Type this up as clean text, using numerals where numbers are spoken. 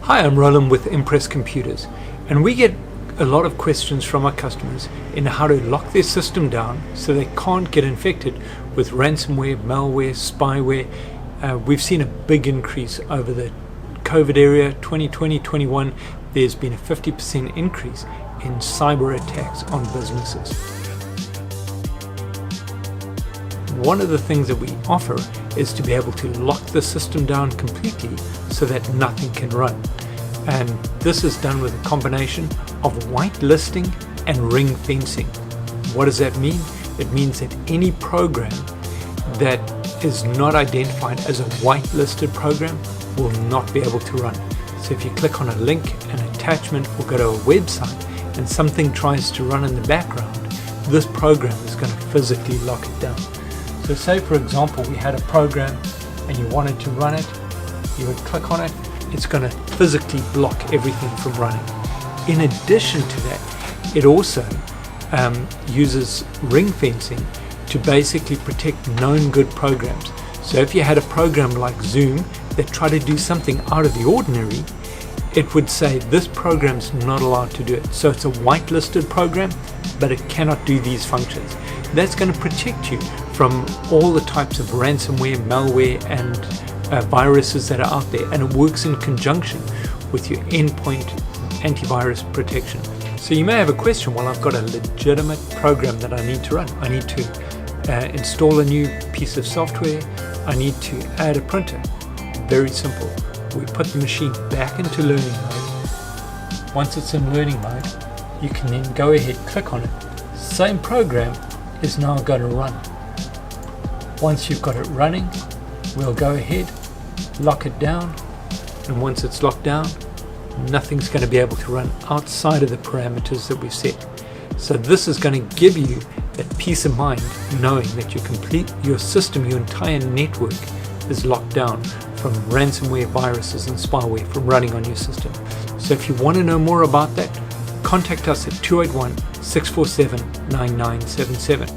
Hi, I'm Roland with Impress Computers, and we get a lot of questions from our customers in how to lock their system down so they can't get infected with ransomware, malware, spyware. We've seen a big increase over the COVID area, 2020-21. There's been a 50% increase in cyber attacks on businesses. One of the things that we offer is to be able to lock the system down completely so that nothing can run. And this is done with a combination of whitelisting and ring fencing. What does that mean? It means that any program that is not identified as a whitelisted program will not be able to run. So if you click on a link, an attachment, or go to a website and something tries to run in the background, this program is going to physically lock it down. So say for example we had a program and you wanted to run it, you would click on it, it's going to physically block everything from running. In addition to that, it also uses ring fencing to basically protect known good programs. So if you had a program like Zoom that tried to do something out of the ordinary, it would say this program's not allowed to do it. So it's a whitelisted program, but it cannot do these functions. That's going to protect you from all the types of ransomware, malware, and viruses that are out there, and it works in conjunction with your endpoint antivirus protection. So you may have a question, well, I've got a legitimate program that I need to run. I need to install a new piece of software. I need to add a printer. Very simple. We put the machine back into learning mode. Once it's in learning mode, you can then go ahead, click on it. Same program is now going to run. Once you've got it running, we'll go ahead, lock it down, and once it's locked down, nothing's going to be able to run outside of the parameters that we've set. So this is going to give you that peace of mind knowing that your system, your entire network is locked down from ransomware, viruses, and spyware from running on your system. So if you want to know more about that, contact us at 281-647-9977.